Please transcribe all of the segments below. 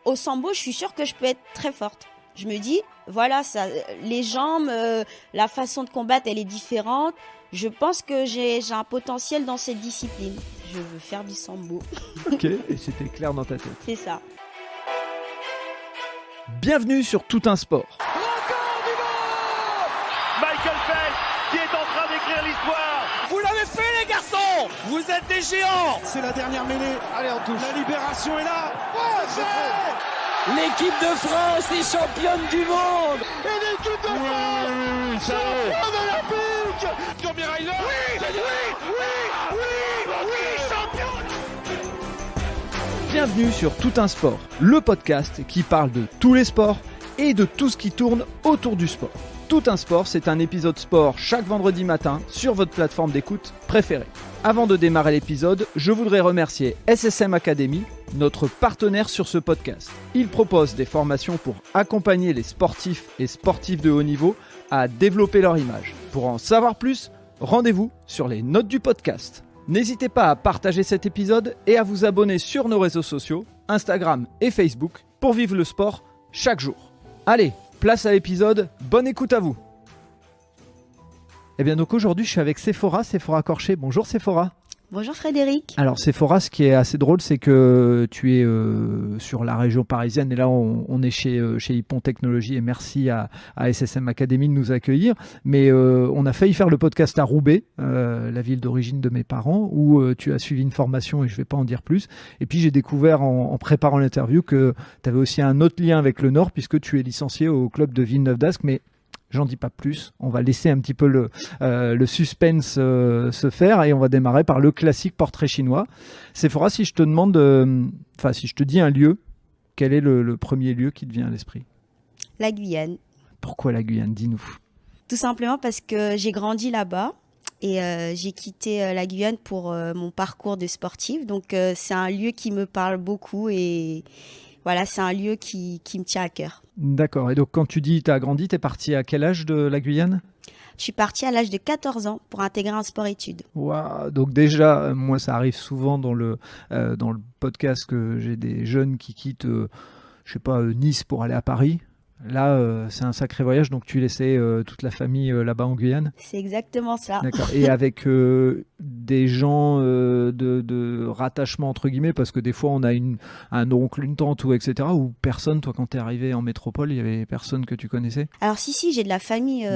au sambo, je suis sûre que je peux être très forte. Je me dis, voilà, ça, les jambes, la façon de combattre, elle est différente. Je pense que j'ai un potentiel dans cette discipline. Je veux faire du sambo. Ok, et c'était clair dans ta tête. C'est ça. Bienvenue sur Tout un sport. Record du monde, Michael Phelps qui est en train d'écrire l'histoire. Vous l'avez fait les garçons. Vous êtes des géants. C'est la dernière mêlée. Allez, on touche. La libération est là. L'équipe de France est championne du monde. Et l'équipe de France championne olympique. Tommy Ryder. Oui, champion. Bienvenue sur Tout un sport, le podcast qui parle de tous les sports et de tout ce qui tourne autour du sport. Tout un sport, c'est un épisode sport chaque vendredi matin sur votre plateforme d'écoute préférée. Avant de démarrer l'épisode, je voudrais remercier SSM Academy, notre partenaire sur ce podcast. Il propose des formations pour accompagner les sportifs et sportifs de haut niveau à développer leur image. Pour en savoir plus, rendez-vous sur les notes du podcast. N'hésitez pas à partager cet épisode et à vous abonner sur nos réseaux sociaux, Instagram et Facebook, pour vivre le sport chaque jour. Allez, place à l'épisode, bonne écoute à vous. Eh bien donc aujourd'hui je suis avec Sephora Corchet. Bonjour Sephora. Bonjour Frédéric. Alors Sephora, ce qui est assez drôle, c'est que tu es sur la région parisienne et là on est chez Hippon Technologies et merci à SSM Academy de nous accueillir. Mais on a failli faire le podcast à Roubaix, la ville d'origine de mes parents, où tu as suivi une formation et je ne vais pas en dire plus. Et puis j'ai découvert en préparant l'interview que tu avais aussi un autre lien avec le Nord puisque tu es licencié au club de Villeneuve-d'Ascq. Mais j'en dis pas plus, on va laisser un petit peu le suspense se faire et on va démarrer par le classique portrait chinois. Sephora, si je te demande, si je te dis un lieu, quel est le premier lieu qui te vient à l'esprit ? La Guyane. Pourquoi la Guyane ? Dis-nous. Tout simplement parce que j'ai grandi là-bas et j'ai quitté la Guyane pour mon parcours de sportive. Donc c'est un lieu qui me parle beaucoup et voilà, c'est un lieu qui me tient à cœur. D'accord. Et donc, quand tu dis tu as grandi, tu es parti à quel âge de la Guyane ? Je suis partie à l'âge de 14 ans pour intégrer un sport-études. Wow. Donc déjà, moi, ça arrive souvent dans le podcast que j'ai des jeunes qui quittent, Nice pour aller à Paris. Là, c'est un sacré voyage. Donc, tu laissais toute la famille là-bas en Guyane ? C'est exactement ça. D'accord. Et avec des gens de rattachement, entre guillemets, parce que des fois, on a un oncle, une tante, ou etc. Ou personne, toi, quand tu es arrivé en métropole, il y avait personne que tu connaissais ? Alors si, j'ai de la famille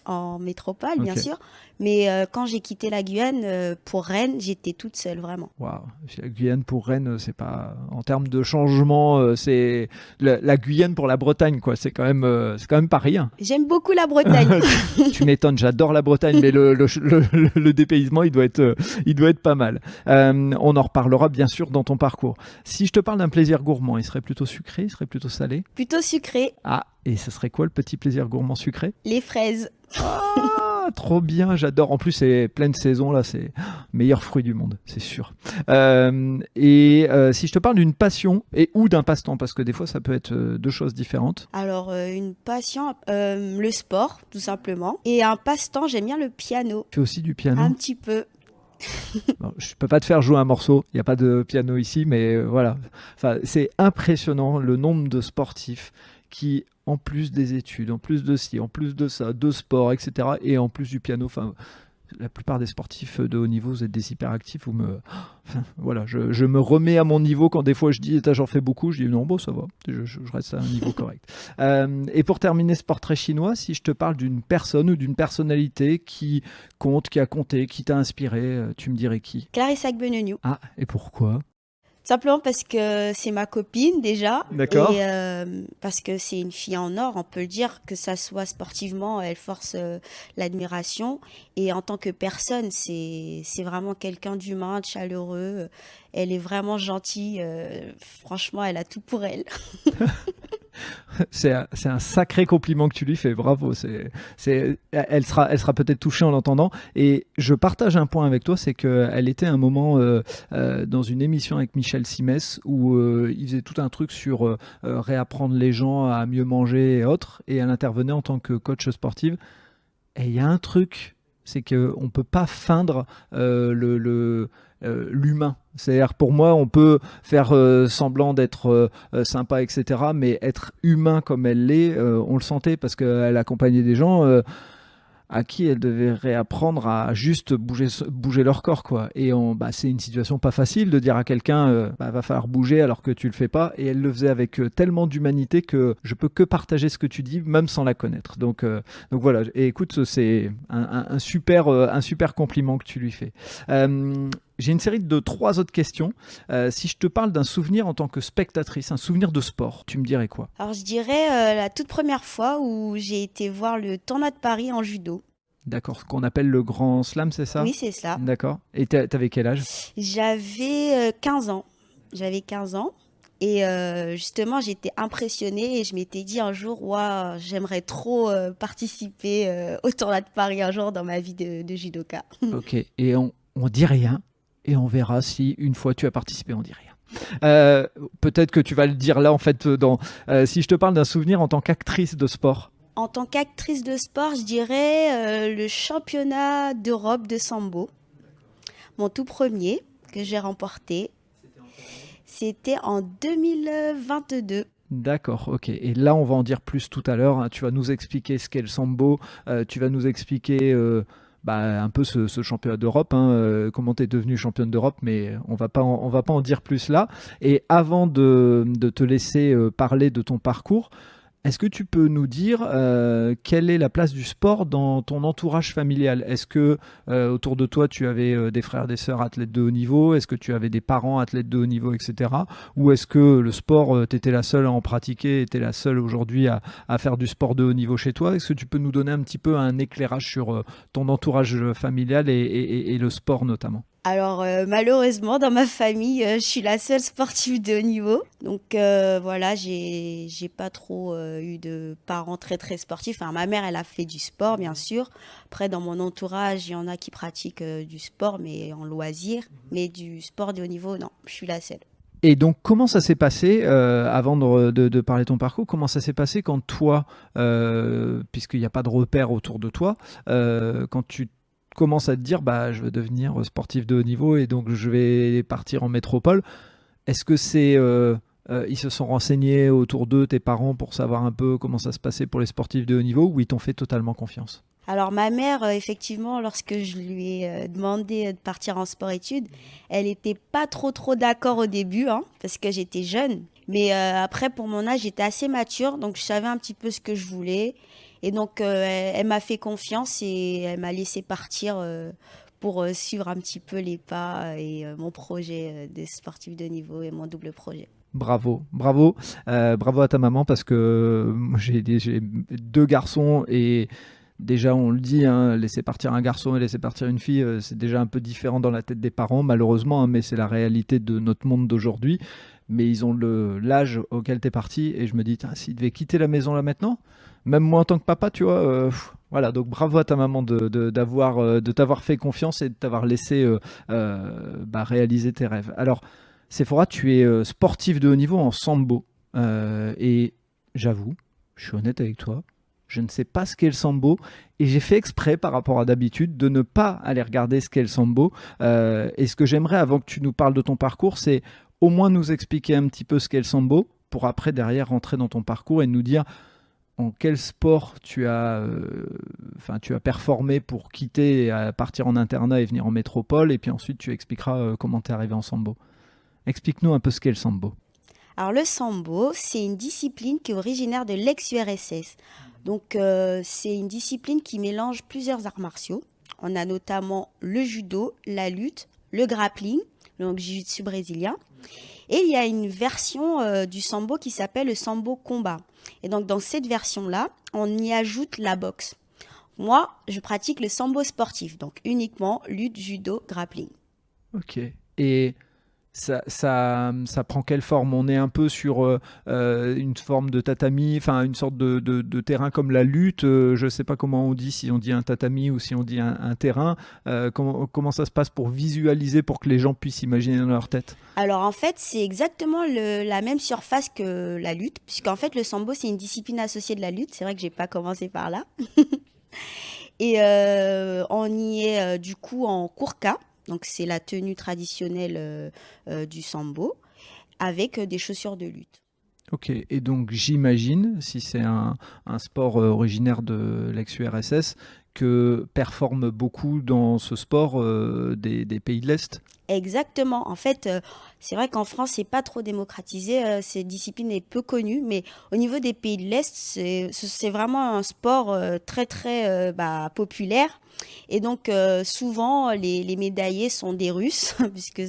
en métropole, bien Okay. sûr. Mais quand j'ai quitté la Guyane, pour Rennes, j'étais toute seule, vraiment. Waouh. La Guyane pour Rennes, c'est pas... En termes de changement, c'est la Guyane pour la Bretagne, quoi. C'est quand même pas rien. J'aime beaucoup la Bretagne. Tu m'étonnes, j'adore la Bretagne, mais le dépaysement, il doit être pas mal. On en reparlera bien sûr dans ton parcours. Si je te parle d'un plaisir gourmand, il serait plutôt sucré, il serait plutôt salé ? Plutôt sucré, Ah, et ce serait quoi le petit plaisir gourmand sucré ? les fraises. Ah, trop bien, j'adore. En plus, c'est pleine saison, là, c'est meilleur fruit du monde, c'est sûr. Si je te parle d'une passion ou d'un passe-temps, parce que des fois, ça peut être deux choses différentes. Alors, une passion, le sport, tout simplement. Et un passe-temps, j'aime bien le piano. Tu fais aussi du piano. Un petit peu. Bon, je peux pas te faire jouer un morceau, il n'y a pas de piano ici, mais voilà. Enfin, c'est impressionnant le nombre de sportifs qui, en plus des études, en plus de ci, en plus de ça, de sport, etc., et en plus du piano, la plupart des sportifs de haut niveau, vous êtes des hyperactifs. Voilà, je me remets à mon niveau quand des fois je dis j'en fais beaucoup, je dis non, bon, ça va, je reste à un niveau correct. Et pour terminer ce portrait chinois, si je te parle d'une personne ou d'une personnalité qui compte, qui a compté, qui t'a inspiré, tu me dirais qui ? Clarissa Agbenoniou. Ah, et pourquoi ? Simplement parce que c'est ma copine déjà. D'accord. Et parce que c'est une fille en or, on peut le dire, que ça soit sportivement, elle force l'admiration. Et en tant que personne, c'est vraiment quelqu'un d'humain, de chaleureux. Elle est vraiment gentille. Franchement, elle a tout pour elle. C'est un sacré compliment que tu lui fais, bravo. Elle sera peut-être touchée en l'entendant. Et je partage un point avec toi, c'est qu'elle était un moment dans une émission avec Michel Simès où il faisait tout un truc sur réapprendre les gens à mieux manger et autres. Et elle intervenait en tant que coach sportive. Et il y a un truc, c'est qu'on ne peut pas feindre l'humain. C'est-à-dire pour moi, on peut faire semblant d'être sympa, etc. Mais être humain comme elle l'est, on le sentait parce qu'elle accompagnait des gens à qui elle devait réapprendre à juste bouger leur corps, quoi. Et c'est une situation pas facile de dire à quelqu'un va falloir bouger alors que tu le fais pas. Et elle le faisait avec tellement d'humanité que je peux que partager ce que tu dis, même sans la connaître. Donc voilà. Et écoute, c'est un super compliment que tu lui fais. J'ai une série de 3 autres questions. Si je te parle d'un souvenir en tant que spectatrice, un souvenir de sport, tu me dirais quoi? Alors je dirais la toute première fois où j'ai été voir le tournoi de Paris en judo. D'accord, ce qu'on appelle le Grand Slam, c'est ça? Oui, c'est ça. D'accord. Et t'avais quel âge? J'avais 15 ans. J'avais 15 ans. Et justement, j'étais impressionnée et je m'étais dit un jour, waouh, j'aimerais trop participer au tournoi de Paris un jour dans ma vie de judoka. Ok, et on dit rien et on verra si une fois tu as participé, on dit rien. Peut-être que tu vas le dire là en fait si je te parle d'un souvenir en tant qu'actrice de sport. En tant qu'actrice de sport, je dirais le championnat d'Europe de sambo. Mon tout premier que j'ai remporté. C'était en 2022. D'accord, ok. Et là, on va en dire plus tout à l'heure. Hein. Tu vas nous expliquer ce qu'est le sambo. Tu vas nous expliquer un peu ce championnat d'Europe. Hein, comment tu es devenue championne d'Europe, mais on va pas en dire plus là. Et avant de te laisser parler de ton parcours, est-ce que tu peux nous dire quelle est la place du sport dans ton entourage familial? Est-ce que autour de toi, tu avais des frères, des sœurs athlètes de haut niveau? Est-ce que tu avais des parents athlètes de haut niveau, etc. Ou est-ce que le sport, tu étais la seule à en pratiquer, tu es la seule aujourd'hui à faire du sport de haut niveau chez toi? Est-ce que tu peux nous donner un petit peu un éclairage sur ton entourage familial et le sport notamment? Alors malheureusement dans ma famille je suis la seule sportive de haut niveau, donc voilà, j'ai pas trop eu de parents très très sportifs. Enfin, ma mère elle a fait du sport bien sûr, après dans mon entourage il y en a qui pratiquent du sport mais en loisir, mais du sport de haut niveau non, je suis la seule. Et donc, comment ça s'est passé, avant de parler de ton parcours, comment ça s'est passé quand toi, puisqu'il n'y a pas de repères autour de toi, quand tu commences à te dire je veux devenir sportif de haut niveau et donc je vais partir en métropole, est-ce que c'est ils se sont renseignés autour d'eux, tes parents, pour savoir un peu comment ça se passait pour les sportifs de haut niveau, ou ils t'ont fait totalement confiance? Alors ma mère, effectivement, lorsque je lui ai demandé de partir en sport-études, elle n'était pas trop d'accord au début, hein, parce que j'étais jeune. Mais après, pour mon âge, j'étais assez mature, donc je savais un petit peu ce que je voulais. Et donc, elle m'a fait confiance et elle m'a laissé partir pour suivre un petit peu les pas et mon projet de sportif de niveau et mon double projet. Bravo à ta maman, parce que j'ai 2 garçons et déjà on le dit, hein, laisser partir un garçon et laisser partir une fille, c'est déjà un peu différent dans la tête des parents malheureusement, hein, mais c'est la réalité de notre monde d'aujourd'hui. Mais ils ont l'âge auquel tu es parti et je me dis, s'ils devaient quitter la maison là maintenant, même moi en tant que papa, tu vois, voilà, donc bravo à ta maman de t'avoir fait confiance et de t'avoir laissé réaliser tes rêves. Alors, Séphora, tu es sportive de haut niveau en sambo. Et j'avoue, je suis honnête avec toi, je ne sais pas ce qu'est le sambo et j'ai fait exprès par rapport à d'habitude de ne pas aller regarder ce qu'est le sambo. Et ce que j'aimerais, avant que tu nous parles de ton parcours, c'est au moins nous expliquer un petit peu ce qu'est le sambo pour après derrière rentrer dans ton parcours et nous dire en quel sport tu as performé pour quitter et partir en internat et venir en métropole, et puis ensuite tu expliqueras comment tu es arrivé en sambo. Explique-nous un peu ce qu'est le sambo. Alors le sambo, c'est une discipline qui est originaire de l'ex-URSS. Donc c'est une discipline qui mélange plusieurs arts martiaux. On a notamment le judo, la lutte, le grappling, donc jiu-jitsu brésilien. Et il y a une version du sambo qui s'appelle le sambo combat. Et donc dans cette version-là, on y ajoute la boxe. Moi, je pratique le sambo sportif, donc uniquement lutte, judo, grappling. Ok. Et ça prend quelle forme? On est un peu sur une forme de tatami, enfin une sorte de terrain comme la lutte. Je ne sais pas comment on dit, si on dit un tatami ou si on dit un terrain. Comment ça se passe pour visualiser, pour que les gens puissent imaginer dans leur tête? Alors en fait, c'est exactement la même surface que la lutte, puisqu'en fait le sambo c'est une discipline associée de la lutte. C'est vrai que j'ai pas commencé par là. Et on y est du coup en kurka. Donc c'est la tenue traditionnelle du sambo avec des chaussures de lutte. Ok, et donc j'imagine, si c'est un sport originaire de l'ex-URSS, que performent beaucoup dans ce sport des pays de l'Est. Exactement. En fait, c'est vrai qu'en France, c'est pas trop démocratisé. Cette discipline est peu connue, mais au niveau des pays de l'Est, c'est vraiment un sport très, très populaire. Et donc, souvent, les médaillés sont des Russes, puisque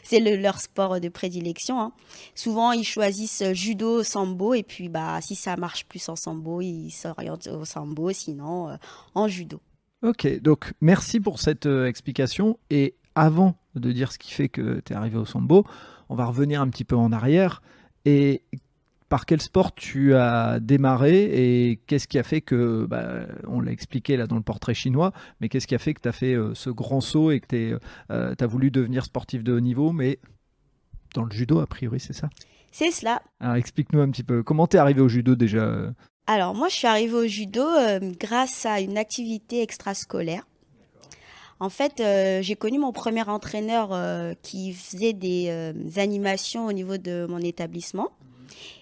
c'est leur sport de prédilection, hein. Souvent, ils choisissent judo, sambo, et puis si ça marche plus en sambo, ils s'orientent au sambo, sinon en judo. Ok, donc merci pour cette explication. Et avant de dire ce qui fait que tu es arrivé au sambo, on va revenir un petit peu en arrière. Et par quel sport tu as démarré et qu'est-ce qui a fait que, on l'a expliqué là dans le portrait chinois, mais qu'est-ce qui a fait que tu as fait ce grand saut et que tu as voulu devenir sportif de haut niveau, mais dans le judo a priori, c'est ça? C'est cela. Alors explique-nous un petit peu, comment tu es arrivé au judo déjà? Alors moi, je suis arrivée au judo grâce à une activité extrascolaire. En fait, j'ai connu mon premier entraîneur qui faisait des animations au niveau de mon établissement.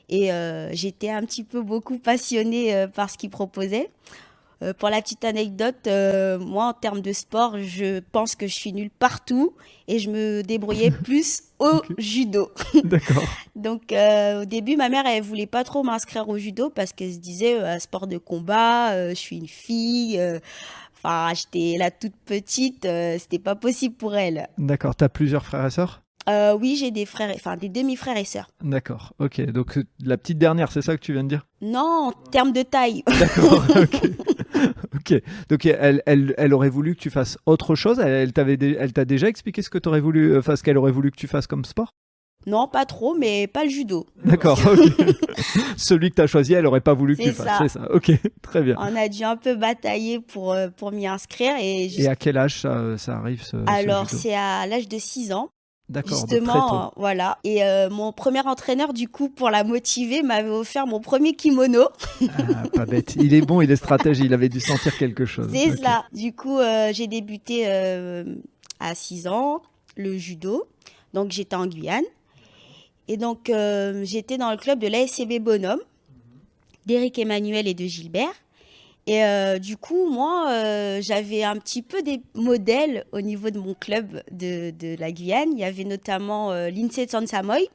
Et j'étais un petit peu beaucoup passionnée par ce qu'il proposait. Pour la petite anecdote, moi, en termes de sport, je pense que je suis nulle partout et je me débrouillais plus au judo. D'accord. Donc, au début, ma mère, elle voulait pas trop m'inscrire au judo parce qu'elle se disait, sport de combat, je suis une fille. Enfin, j'étais la toute petite, c'était pas possible pour elle. D'accord, tu as plusieurs frères et sœurs? Oui, j'ai des frères, enfin des demi-frères et sœurs. D'accord, ok. Donc la petite dernière, c'est ça que tu viens de dire? Non, en termes de taille. D'accord, ok. Ok. Donc elle aurait voulu que tu fasses autre chose? Elle t'a déjà expliqué ce que t'aurais voulu, enfin ce qu'elle aurait voulu que tu fasses comme sport? Non, pas trop, mais pas le judo. D'accord, ok. Celui que tu as choisi, elle aurait pas voulu que tu fasses. C'est ça, ok, très bien. On a dû un peu batailler pour m'y inscrire. Et à quel âge ça arrive Alors, ce judo? c'est à l'âge de 6 ans. D'accord, Justement, donc très tôt. voilà. Et mon premier entraîneur, du coup, pour la motiver, m'avait offert mon premier kimono. Ah, pas bête. Il est bon, il est stratège, il avait dû sentir quelque chose. C'est Ok. cela. Du coup, j'ai débuté à 6 ans, le judo. Donc, j'étais en Guyane. Et donc, j'étais dans le club de l'ASCB Bonhomme, d'Éric Emmanuel et de Gilbert. Et du coup, moi, j'avais un petit peu des modèles au niveau de mon club de la Guyane. Il y avait notamment l'INSEE Tsansamoy,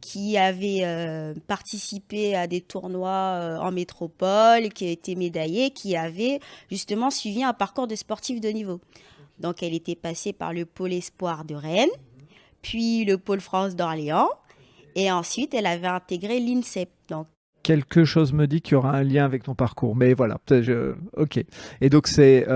qui avait participé à des tournois en métropole, qui a été médaillée, qui avait justement suivi un parcours de sportif de haut niveau. Donc, elle était passée par le pôle espoir de Rennes, puis le pôle France d'Orléans, et ensuite, elle avait intégré l'INSEP. Donc, Quelque chose me dit qu'il y aura un lien avec ton parcours, mais voilà, ok. Et donc c'est,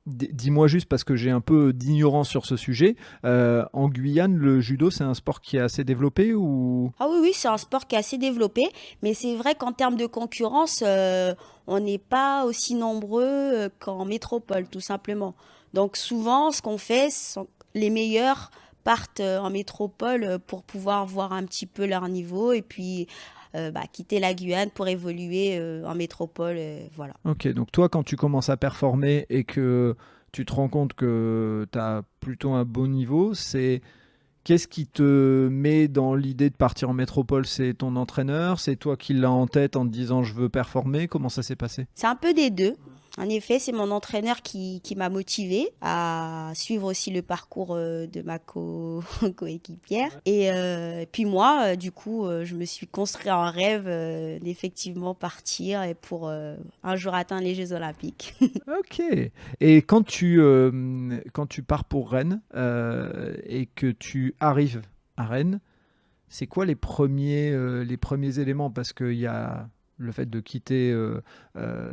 dis-moi juste parce que j'ai un peu d'ignorance sur ce sujet. En Guyane, le judo, c'est un sport qui est assez développé ou? ah oui, c'est un sport qui est assez développé, mais c'est vrai qu'en termes de concurrence, on n'est pas aussi nombreux qu'en métropole, tout simplement. Donc souvent, ce qu'on fait, les meilleurs partent en métropole pour pouvoir voir un petit peu leur niveau et puis quitter la Guyane pour évoluer en métropole, voilà. Ok, donc toi, quand tu commences à performer et que tu te rends compte que tu as plutôt un bon niveau, qu'est-ce qui te met dans l'idée de partir en métropole? C'est ton entraîneur? C'est toi qui l'as en tête en te disant je veux performer? Comment ça s'est passé? C'est un peu des deux. En effet, c'est mon entraîneur qui m'a motivée à suivre aussi le parcours de ma coéquipière. Et puis moi, du coup, je me suis construit un rêve d'effectivement partir et pour un jour atteindre les Jeux Olympiques. Ok. Et quand tu pars pour Rennes et que tu arrives à Rennes, c'est quoi les premiers éléments? Parce qu'il y a le fait de quitter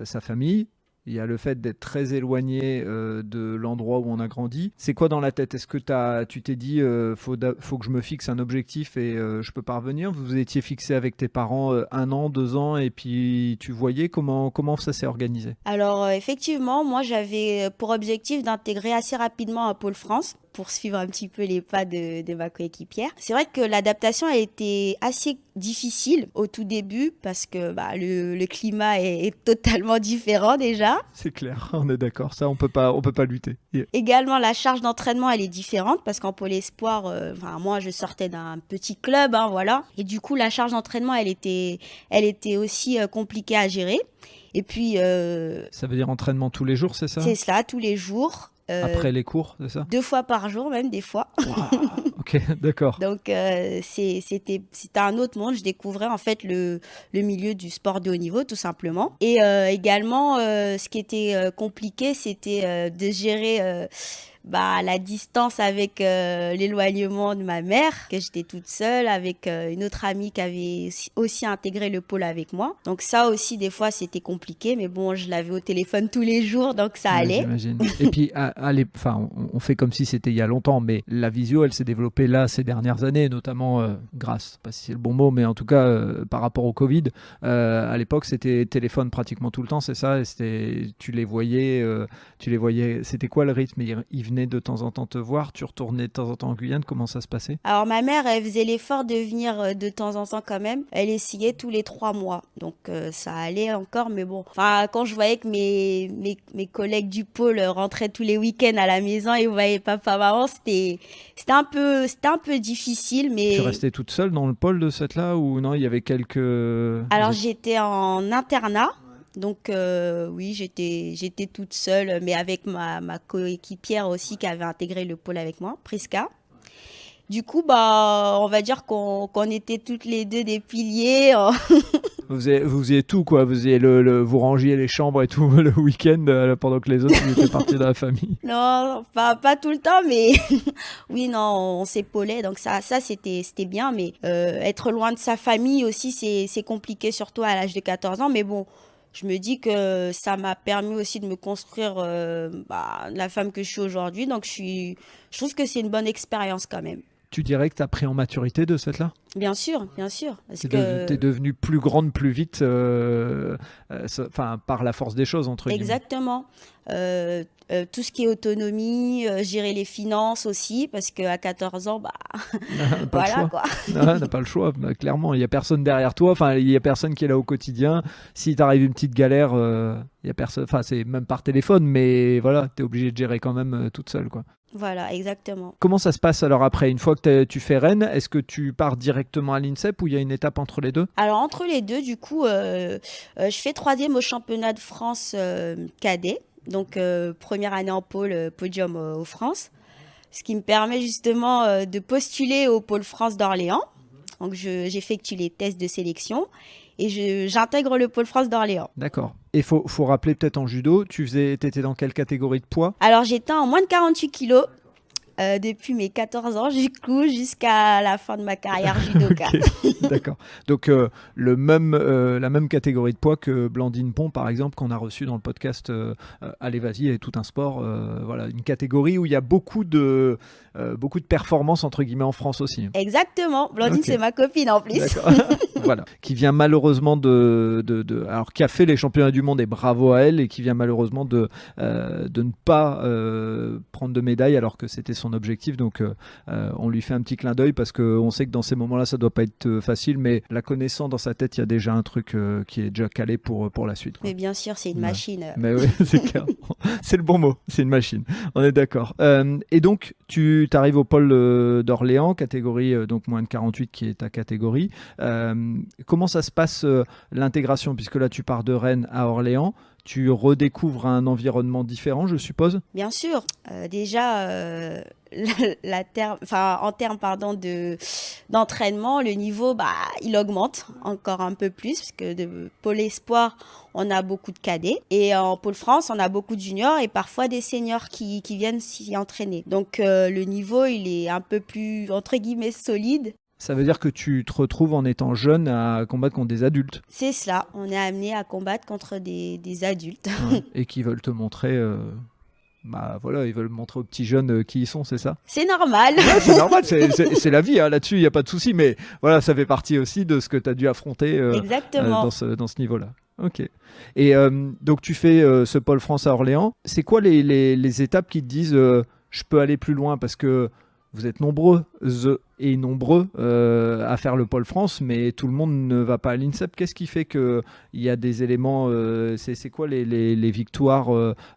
sa famille. Il y a le fait d'être très éloigné de l'endroit où on a grandi. C'est quoi dans la tête? Est-ce que tu t'es dit faut que je me fixe un objectif et je peux parvenir? Vous étiez fixé avec tes parents 1 an, 2 ans et puis tu voyais comment ça s'est organisé? Alors effectivement, moi j'avais pour objectif d'intégrer assez rapidement un pôle France. poursuivre un petit peu les pas de ma coéquipière. C'est vrai que l'adaptation a été assez difficile au tout début parce que le climat est totalement différent déjà. C'est clair, on est d'accord, ça on peut pas lutter. Yeah. Également, la charge d'entraînement, elle est différente parce qu'en Pôle Espoir, moi je sortais d'un petit club, voilà. Et du coup, la charge d'entraînement, elle était aussi compliquée à gérer. Et puis... ça veut dire entraînement tous les jours, c'est ça ? C'est cela, tous les jours. Après les cours, c'est ça ? 2 fois par jour, même des fois. Wow. Ok, d'accord. Donc, c'était un autre monde. Je découvrais en fait le milieu du sport de haut niveau, tout simplement. Et également, ce qui était compliqué, c'était de gérer... la distance avec l'éloignement de ma mère, que j'étais toute seule avec une autre amie qui avait aussi intégré le pôle avec moi. Donc ça aussi, des fois, c'était compliqué, mais bon, je l'avais au téléphone tous les jours, donc ça allait. J'imagine. Et puis, on fait comme si c'était il y a longtemps, mais la visio, elle s'est développée là ces dernières années, notamment grâce, je ne sais pas si c'est le bon mot, mais en tout cas, par rapport au Covid. À l'époque, c'était téléphone pratiquement tout le temps, c'est ça ? Et tu les voyais, c'était quoi le rythme ? Ils venaient de temps en temps te voir, tu retournais de temps en temps en Guyane, comment ça se passait ? Alors ma mère, elle faisait l'effort de venir de temps en temps quand même, elle essayait tous les 3 mois, donc ça allait encore, mais bon, quand je voyais que mes collègues du pôle rentraient tous les week-ends à la maison et voyaient papa, maman, c'était un peu difficile, mais... Tu restais toute seule dans le pôle de cette là ou non, il y avait quelques... Alors j'étais en internat. Donc oui, j'étais toute seule, mais avec ma coéquipière aussi qui avait intégré le pôle avec moi, Priska. Du coup, on va dire qu'on était toutes les deux des piliers. Vous faisiez tout, quoi. Vous rangiez les chambres et tout le week-end pendant que les autres étaient partis dans la famille. Non, pas tout le temps, mais oui, non, on s'épaulait. Donc ça c'était bien, mais être loin de sa famille aussi, c'est compliqué, surtout à l'âge de 14 ans. Mais bon, je me dis que ça m'a permis aussi de me construire la femme que je suis aujourd'hui. Donc je trouve que c'est une bonne expérience quand même. Tu dirais que tu as pris en maturité de cette là ? Bien sûr. T'es devenue plus grande, plus vite, par la force des choses, entre guillemets. Exactement. Tout ce qui est autonomie, gérer les finances aussi, parce qu'à 14 ans, voilà quoi. On n'a pas le choix, clairement. Il n'y a personne derrière toi, il n'y a personne qui est là au quotidien. Si t'arrive une petite galère, il y a personne, c'est même par téléphone, mais voilà, tu es obligé de gérer quand même toute seule, quoi. Voilà, exactement. Comment ça se passe alors après ? Une fois que tu fais Rennes, est-ce que tu pars directement à l'INSEP ou il y a une étape entre les deux ? Alors entre les deux, du coup, je fais 3e au championnat de France cadet. Donc première année en pôle, podium au France. Ce qui me permet justement de postuler au pôle France d'Orléans. Donc j'effectue les tests de sélection et j'intègre le pôle France d'Orléans. D'accord. Et faut rappeler peut-être en judo, t'étais dans quelle catégorie de poids ? Alors j'étais en moins de 48 kilos depuis mes 14 ans, jusqu'à la fin de ma carrière judoka. Okay. D'accord. Donc la même catégorie de poids que Blandine Pont, par exemple, qu'on a reçu dans le podcast Allez vas-y et tout un sport. Voilà, une catégorie où il y a beaucoup de performances entre guillemets en France aussi. Exactement. Blandine, okay. C'est ma copine en plus. D'accord. Voilà, qui vient malheureusement alors qui a fait les championnats du monde et bravo à elle, et qui vient malheureusement de ne pas prendre de médaille alors que c'était son objectif. Donc on lui fait un petit clin d'œil parce qu'on sait que dans ces moments-là ça doit pas être facile, mais la connaissant dans sa tête, il y a déjà un truc qui est déjà calé pour la suite, quoi. Mais bien sûr, c'est une machine. Mais oui, c'est clair. C'est le bon mot, c'est une machine. On est d'accord. Et donc tu arrives au pôle d'Orléans, catégorie donc moins de 48 qui est ta catégorie. Comment ça se passe l'intégration, puisque là tu pars de Rennes à Orléans, tu redécouvres un environnement différent, je suppose ? Bien sûr. Déjà, en termes d'entraînement, le niveau, il augmente encore un peu plus, parce que de pôle espoir, on a beaucoup de cadets, et en pôle France, on a beaucoup de juniors et parfois des seniors qui viennent s'y entraîner. Donc le niveau, il est un peu plus, entre guillemets, solide. Ça veut dire que tu te retrouves en étant jeune à combattre contre des adultes. C'est cela, on est amené à combattre contre des adultes. Ouais, et qui veulent te montrer... ils veulent montrer aux petits jeunes qui ils sont, c'est ça ? C'est normal. Ouais, c'est normal, c'est la vie, hein, là-dessus, il n'y a pas de souci, mais voilà, ça fait partie aussi de ce que tu as dû affronter dans ce niveau-là. Ok. Et donc tu fais ce pôle France à Orléans. C'est quoi les étapes qui te disent je peux aller plus loin parce que vous êtes nombreux et nombreux à faire le Pôle France, mais tout le monde ne va pas à l'INSEP. Qu'est-ce qui fait qu'il y a des éléments, c'est quoi les victoires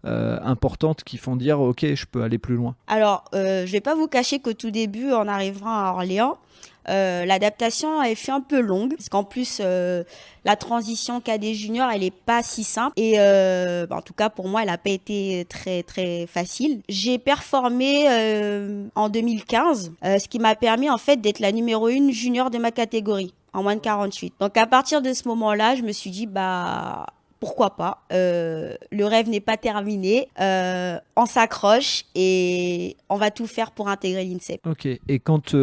importantes qui font dire « Ok, je peux aller plus loin » ? Alors, je vais pas vous cacher qu'au tout début, en arrivant à Orléans, l'adaptation elle fait un peu longue parce qu'en plus la transition cadet junior elle est pas si simple et en tout cas pour moi elle a pas été très très facile. J'ai performé en 2015, ce qui m'a permis en fait d'être la numéro 1 junior de ma catégorie en moins de 48. Donc à partir de ce moment-là, je me suis dit pourquoi pas, le rêve n'est pas terminé, on s'accroche et on va tout faire pour intégrer l'INSEP. Ok, et quand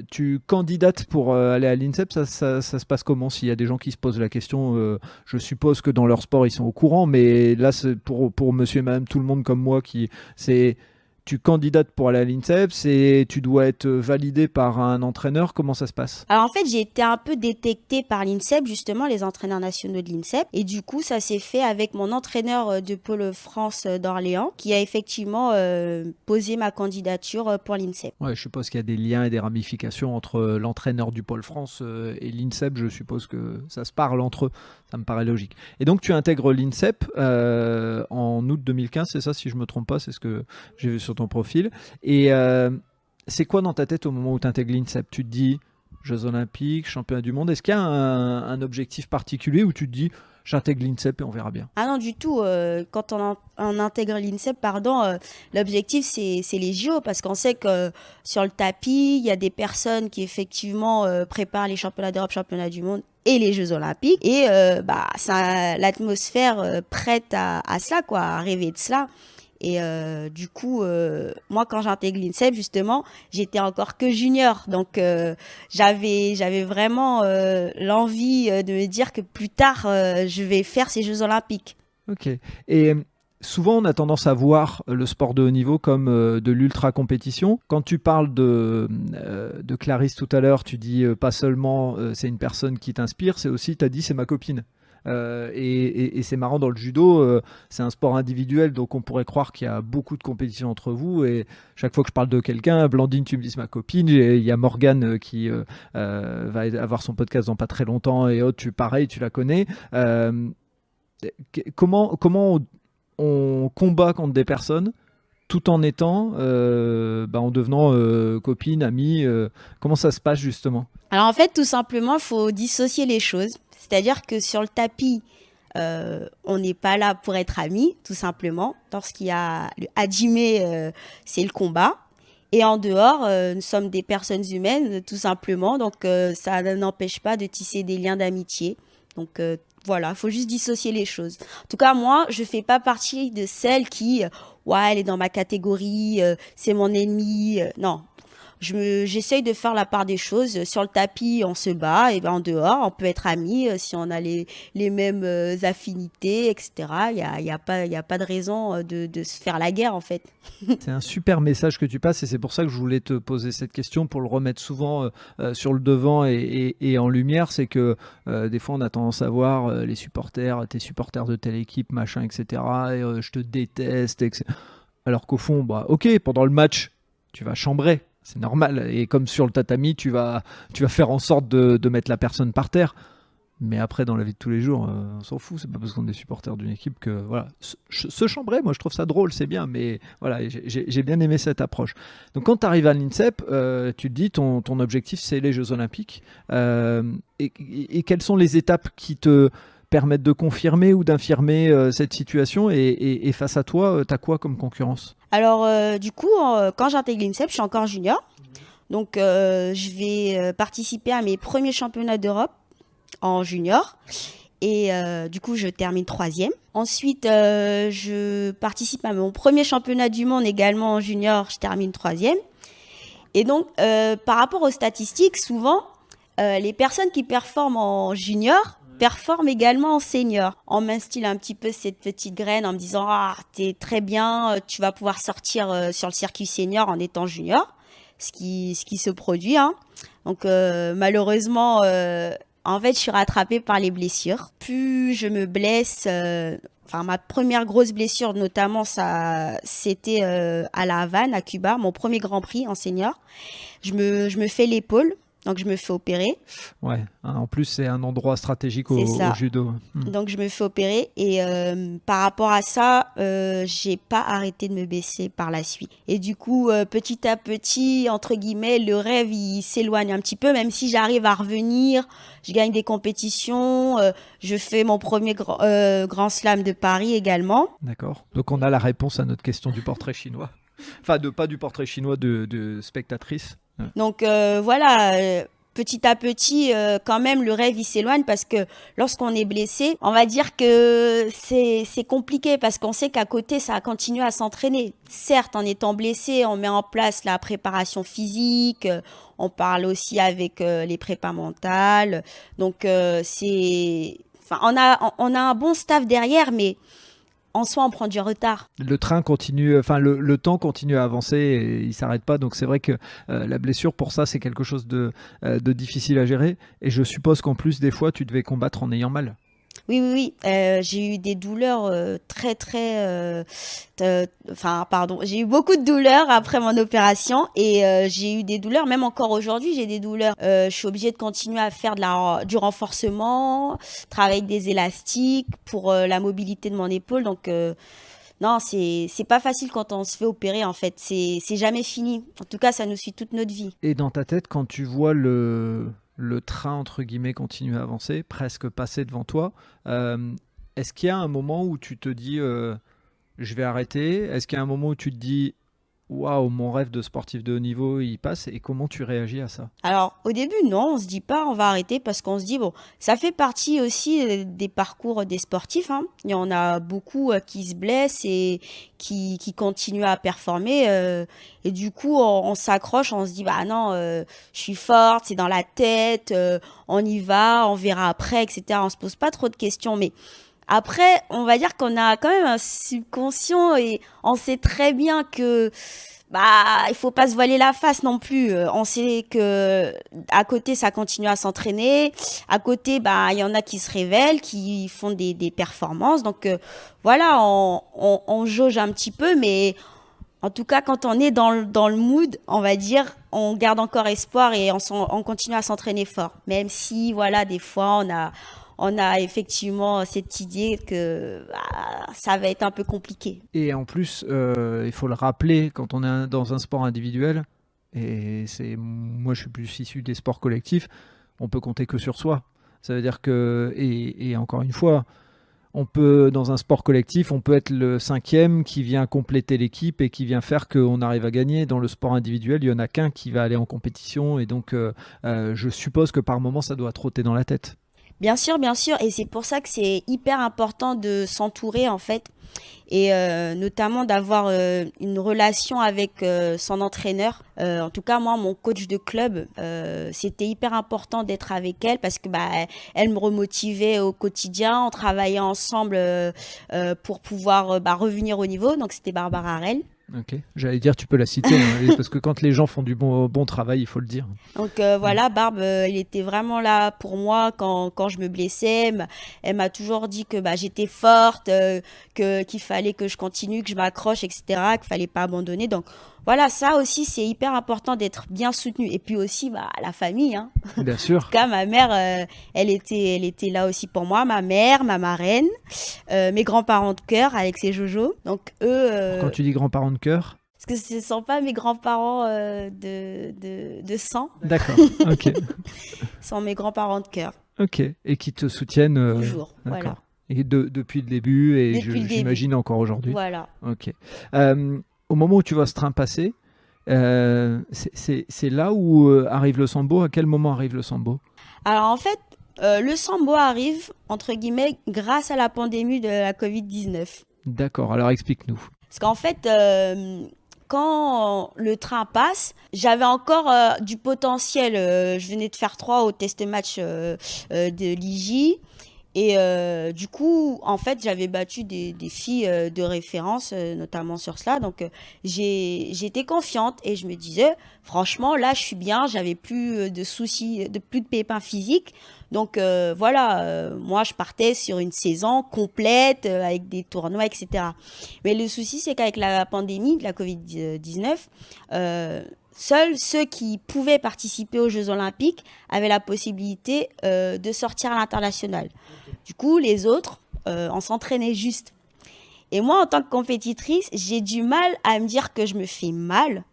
tu candidates pour aller à l'INSEP, ça se passe comment? S'il y a des gens qui se posent la question, je suppose que dans leur sport ils sont au courant, mais là c'est pour monsieur et madame tout le monde comme moi tu candidates pour aller à l'INSEP, tu dois être validé par un entraîneur, comment ça se passe? Alors en fait, j'ai été un peu détectée par l'INSEP, justement, les entraîneurs nationaux de l'INSEP. Et du coup, ça s'est fait avec mon entraîneur de Pôle France d'Orléans, qui a effectivement posé ma candidature pour l'INSEP. Ouais, je suppose qu'il y a des liens et des ramifications entre l'entraîneur du Pôle France et l'INSEP. Je suppose que ça se parle entre eux. Ça me paraît logique. Et donc, tu intègres l'INSEP en août 2015, c'est ça, si je ne me trompe pas, c'est ce que j'ai vu sur ton profil. Et c'est quoi dans ta tête au moment où tu intègres l'INSEP? Tu te dis Jeux Olympiques, Championnat du Monde. Est-ce qu'il y a un objectif particulier où tu te dis j'intègre l'INSEP et on verra bien? Ah non, du tout. Quand on intègre l'INSEP, l'objectif, c'est les JO, parce qu'on sait que sur le tapis, il y a des personnes qui, effectivement, préparent les championnats d'Europe, championnats du monde et les Jeux Olympiques. Et l'atmosphère prête à ça, quoi, à rêver de cela. Et du coup, moi, quand j'intègre l'INSEP, justement, j'étais encore que junior. Donc, j'avais vraiment l'envie de me dire que plus tard, je vais faire ces Jeux Olympiques. Ok. Et souvent, on a tendance à voir le sport de haut niveau comme de l'ultra-compétition. Quand tu parles de Clarisse tout à l'heure, tu dis pas seulement c'est une personne qui t'inspire, c'est aussi, tu as dit, c'est ma copine. Et c'est marrant, dans le judo, c'est un sport individuel, donc on pourrait croire qu'il y a beaucoup de compétition entre vous. Et chaque fois que je parle de quelqu'un, Blandine, tu me dis c'est ma copine. Il y a Morgane qui va avoir son podcast dans pas très longtemps, et Aude, pareil, tu la connais. Comment on combat contre des personnes tout en étant, en devenant copine, amie, comment ça se passe justement? Alors en fait, tout simplement, il faut dissocier les choses. C'est-à-dire que sur le tapis, on n'est pas là pour être amis, tout simplement. Lorsqu'il y a le hajime, c'est le combat. Et en dehors, nous sommes des personnes humaines, tout simplement. Donc, ça n'empêche pas de tisser des liens d'amitié. Donc, voilà, il faut juste dissocier les choses. En tout cas, moi, je ne fais pas partie de celles qui, elle est dans ma catégorie, c'est mon ennemi. Non. J'essaye de faire la part des choses. Sur le tapis, on se bat, et en dehors, on peut être amis si on a les mêmes affinités, etc. Il y a pas de raison de se faire la guerre, en fait. C'est un super message que tu passes, et c'est pour ça que je voulais te poser cette question, pour le remettre souvent sur le devant et en lumière. C'est que des fois, on a tendance à voir les supporters, tes supporters de telle équipe, machin, etc. Et je te déteste, etc. Alors qu'au fond, ok, pendant le match, tu vas chambrer. C'est normal, et comme sur le tatami, tu vas faire en sorte de mettre la personne par terre. Mais après, dans la vie de tous les jours, on s'en fout. C'est pas parce qu'on est supporter d'une équipe que voilà. Se chambrer, moi, je trouve ça drôle, c'est bien. Mais voilà, j'ai bien aimé cette approche. Donc, quand tu arrives à l'INSEP, tu te dis ton objectif, c'est les Jeux Olympiques. Et quelles sont les étapes qui te permettent de confirmer ou d'infirmer cette situation, et face à toi, tu as quoi comme concurrence? Alors, du coup, quand j'intègre l'INSEP, je suis encore junior. Donc, je vais participer à mes premiers championnats d'Europe en junior. Et du coup, je termine 3e. Ensuite, je participe à mon premier championnat du monde également en junior. Je termine 3e. Et donc, par rapport aux statistiques, souvent, les personnes qui performent en junior performe également en senior. On m'instille un petit peu cette petite graine en me disant t'es très bien, tu vas pouvoir sortir sur le circuit senior en étant junior, ce qui se produit. Donc malheureusement, en fait, je suis rattrapée par les blessures. Plus je me blesse, enfin ma première grosse blessure notamment, ça, c'était à La Havane, à Cuba, mon premier Grand Prix en senior. Je me fais l'épaule, donc je me fais opérer. Ouais, en plus c'est un endroit stratégique C'est au ça. judo. Donc je me fais opérer et par rapport à ça, j'ai pas arrêté de me blesser par la suite. Et du coup, petit à petit, entre guillemets, le rêve il s'éloigne un petit peu, même si j'arrive à revenir, je gagne des compétitions, je fais mon premier grand slam de Paris également. D'accord. Donc on a la réponse à notre question du portrait chinois. Enfin, pas du portrait chinois de spectatrice. Ouais. Donc voilà, petit à petit, quand même, le rêve il s'éloigne parce que lorsqu'on est blessé, on va dire que c'est compliqué parce qu'on sait qu'à côté, ça continue à s'entraîner. Certes, en étant blessé, on met en place la préparation physique, on parle aussi avec les prépas mentales. Donc enfin, on a un bon staff derrière, mais en soi, on prend du retard. Le train continue, enfin le temps continue à avancer et il s'arrête pas. Donc c'est vrai que la blessure pour ça c'est quelque chose de difficile à gérer. Et je suppose qu'en plus des fois tu devais combattre en ayant mal. Oui. J'ai eu des douleurs j'ai eu beaucoup de douleurs après mon opération et j'ai eu des douleurs, même encore aujourd'hui, j'ai des douleurs. Je suis obligée de continuer à faire du renforcement, travailler avec des élastiques pour la mobilité de mon épaule. Donc, non, c'est pas facile quand on se fait opérer, en fait. C'est jamais fini. En tout cas, ça nous suit toute notre vie. Et dans ta tête, quand tu vois le train, entre guillemets, continue à avancer, presque passer devant toi, est-ce qu'il y a un moment où tu te dis je vais arrêter? Est-ce qu'il y a un moment où tu te dis waouh, mon rêve de sportif de haut niveau, il passe? Et comment tu réagis à ça? Alors, au début, non, on se dit pas on va arrêter parce qu'on se dit, bon, ça fait partie aussi des parcours des sportifs, hein. Il y en a beaucoup qui se blessent et qui continuent à performer. Et du coup, on s'accroche, on se dit, bah non, je suis forte, c'est dans la tête, on y va, on verra après, etc. On se pose pas trop de questions, mais après, on va dire qu'on a quand même un subconscient et on sait très bien que il faut pas se voiler la face non plus. On sait que à côté ça continue à s'entraîner, à côté il y en a qui se révèlent, qui font des performances. Donc voilà, on jauge un petit peu, mais en tout cas quand on est dans le mood, on va dire, on garde encore espoir et on continue à s'entraîner fort. Même si voilà, des fois on a effectivement cette idée que ça va être un peu compliqué. Et en plus, il faut le rappeler, quand on est dans un sport individuel, et moi je suis plus issu des sports collectifs, on peut compter que sur soi. Ça veut dire que, et encore une fois, dans un sport collectif, on peut être le 5e qui vient compléter l'équipe et qui vient faire qu'on arrive à gagner. Dans le sport individuel, il n'y en a qu'un qui va aller en compétition, et donc je suppose que par moment ça doit trotter dans la tête. Bien sûr, et c'est pour ça que c'est hyper important de s'entourer en fait, et notamment d'avoir une relation avec son entraîneur. En tout cas, moi, mon coach de club, c'était hyper important d'être avec elle parce que elle me remotivait au quotidien. On travaillait ensemble pour pouvoir revenir au niveau. Donc, c'était Barbara Harel. Ok, j'allais dire tu peux la citer parce que quand les gens font du bon travail, il faut le dire. Donc voilà, Barbe, elle était vraiment là pour moi quand je me blessais. Elle m'a toujours dit que j'étais forte, qu'il fallait que je continue, que je m'accroche, etc., qu'il fallait pas abandonner. Donc voilà, ça aussi c'est hyper important d'être bien soutenu. Et puis aussi la famille, hein. Bien sûr. En tout cas, ma mère, elle était là aussi pour moi, ma mère, ma marraine, mes grands-parents de cœur, Alex et Jojo. Donc eux. Quand tu dis grands-parents de cœur. Parce que ce ne sont pas mes grands-parents de sang. D'accord, ok. Ce sont mes grands-parents de cœur. Ok, et qui te soutiennent toujours, voilà. Et depuis le début, et j'imagine encore aujourd'hui. Voilà. Ok. Au moment où tu vois ce train passer, c'est là où arrive le sambo. À quel moment arrive le sambo? Alors en fait, le sambo arrive, entre guillemets, grâce à la pandémie de la Covid-19. D'accord, alors explique-nous. Parce qu'en fait, quand le train passe, j'avais encore du potentiel. Je venais de faire 3 au test match de l'IJ. Et du coup, en fait, j'avais battu des filles de référence, notamment sur cela. Donc, j'étais confiante et je me disais, franchement, là, je suis bien. J'avais plus de soucis, plus de pépins physiques. Donc, voilà, moi, je partais sur une saison complète avec des tournois, etc. Mais le souci, c'est qu'avec la pandémie de la Covid-19, seuls ceux qui pouvaient participer aux Jeux Olympiques avaient la possibilité de sortir à l'international. Du coup, les autres, on s'entraînait juste. Et moi, en tant que compétitrice, j'ai du mal à me dire que je me fais mal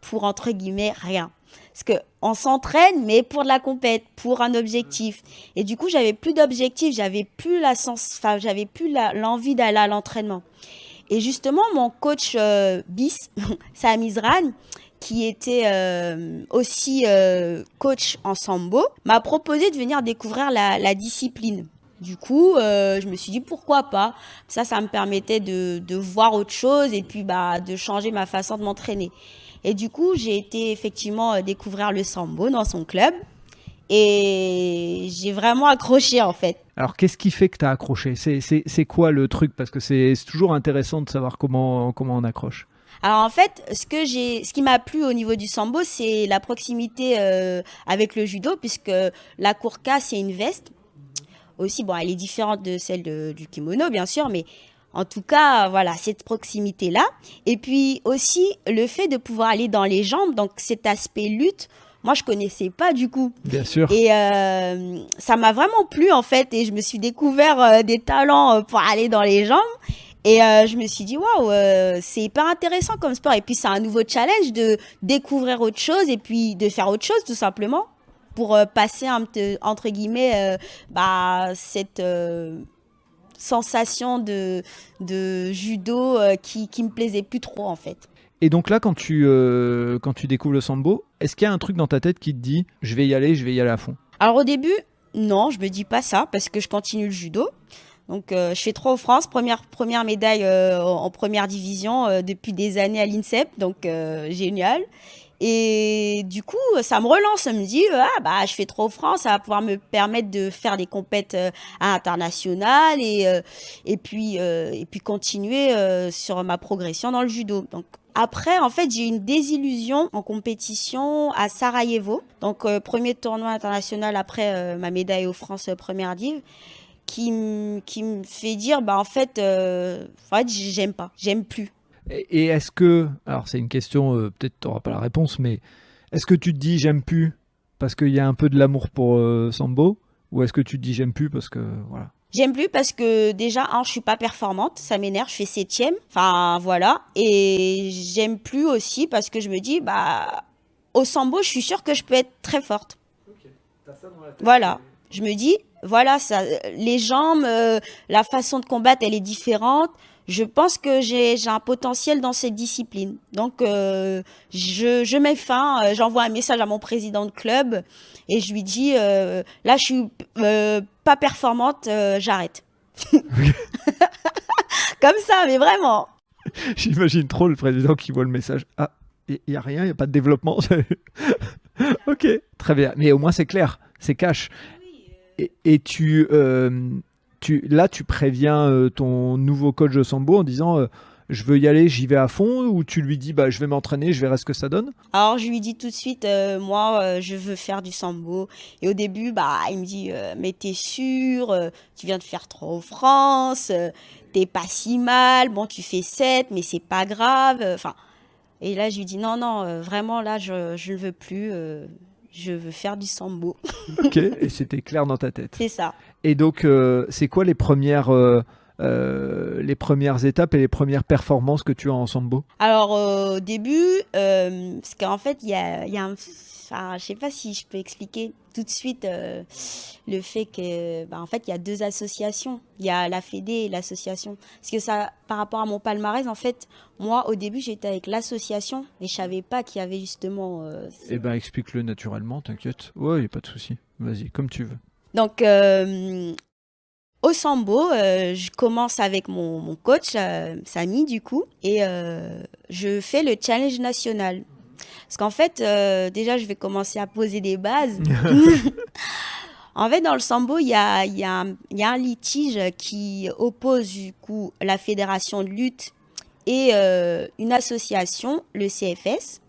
pour, entre guillemets, rien. Parce qu'on s'entraîne, mais pour de la compète, pour un objectif. Et du coup, j'avais plus d'objectif, j'avais plus l'envie d'aller à l'entraînement. Et justement, mon coach BIS, Sam Izran, qui était aussi coach en sambo, m'a proposé de venir découvrir la discipline. Du coup, je me suis dit pourquoi pas. Ça me permettait de voir autre chose et puis de changer ma façon de m'entraîner. Et du coup, j'ai été effectivement découvrir le sambo dans son club et j'ai vraiment accroché en fait. Alors, qu'est-ce qui fait que tu as accroché ? C'est quoi le truc ? Parce que c'est toujours intéressant de savoir comment on accroche. Alors en fait, ce qui m'a plu au niveau du sambo, c'est la proximité avec le judo, puisque la kurka, c'est une veste. Aussi, bon, elle est différente de celle du kimono, bien sûr, mais en tout cas, voilà, cette proximité-là. Et puis aussi, le fait de pouvoir aller dans les jambes, donc cet aspect lutte, moi, je connaissais pas du coup. Bien sûr. Et ça m'a vraiment plu, en fait, et je me suis découvert des talents pour aller dans les jambes. Et je me suis dit, waouh, c'est hyper intéressant comme sport. Et puis, c'est un nouveau challenge de découvrir autre chose et puis de faire autre chose, tout simplement, pour passer, entre guillemets, cette sensation de judo qui me plaisait plus trop, en fait. Et donc là, quand tu découvres le sambo, est-ce qu'il y a un truc dans ta tête qui te dit « je vais y aller à fond » ? Alors, au début, non, je me dis pas ça parce que je continue le judo. Donc, je fais 3 au France, première médaille en première division depuis des années à l'INSEP, donc génial. Et du coup, ça me relance, ça me dit, je fais 3 au France, ça va pouvoir me permettre de faire des compètes internationales et puis continuer sur ma progression dans le judo. Donc, après, en fait, j'ai eu une désillusion en compétition à Sarajevo, donc premier tournoi international après ma médaille au France première div. Qui me fait dire, en fait, j'aime pas, j'aime plus. Et est-ce que, alors c'est une question, peut-être tu n'auras pas la réponse, mais est-ce que tu te dis j'aime plus parce qu'il y a un peu de l'amour pour sambo, ou est-ce que tu te dis j'aime plus parce que, voilà. J'aime plus parce que déjà, je suis pas performante, ça m'énerve, je fais 7e, enfin voilà. Et j'aime plus aussi parce que je me dis, au sambo, je suis sûre que je peux être très forte. Ok, t'as ça dans la tête. Voilà, je me dis, voilà, ça, les jambes, la façon de combattre, elle est différente. Je pense que j'ai un potentiel dans cette discipline. Donc, je mets fin, j'envoie un message à mon président de club et je lui dis, là, je suis pas performante, j'arrête. Comme ça, mais vraiment. J'imagine trop le président qui voit le message. Ah, il n'y a rien, il n'y a pas de développement. Ok, très bien. Mais au moins, c'est clair, c'est cash. Et là, tu préviens ton nouveau coach de sambo en disant je veux y aller, j'y vais à fond, ou tu lui dis je vais m'entraîner, je verrai ce que ça donne? Alors, je lui dis tout de suite, moi, je veux faire du sambo. Et au début, il me dit, mais t'es sûr, tu viens de faire 3 au France, t'es pas si mal, bon, tu fais 7, mais c'est pas grave. Et là, je lui dis, non, vraiment, là, je ne veux plus. Je veux faire du sambo. Ok, et c'était clair dans ta tête. C'est ça. Et donc, c'est quoi les premières étapes et les premières performances que tu as en sambo? Alors, au début, parce qu'en fait, il y a un... je sais pas si je peux expliquer tout de suite le fait que, en fait, il y a 2 associations. Il y a la Fédé et l'association. Parce que ça, par rapport à mon palmarès, en fait, moi, au début, j'étais avec l'association et je savais pas qu'il y avait justement... explique-le naturellement, t'inquiète. Ouais, il n'y a pas de souci. Vas-y, comme tu veux. Donc, au sambo, je commence avec mon coach, Samy, du coup, et je fais le challenge national. Parce qu'en fait, déjà, je vais commencer à poser des bases. En fait, dans le sambo, il y a un litige qui oppose du coup la fédération de lutte et une association, le CFS,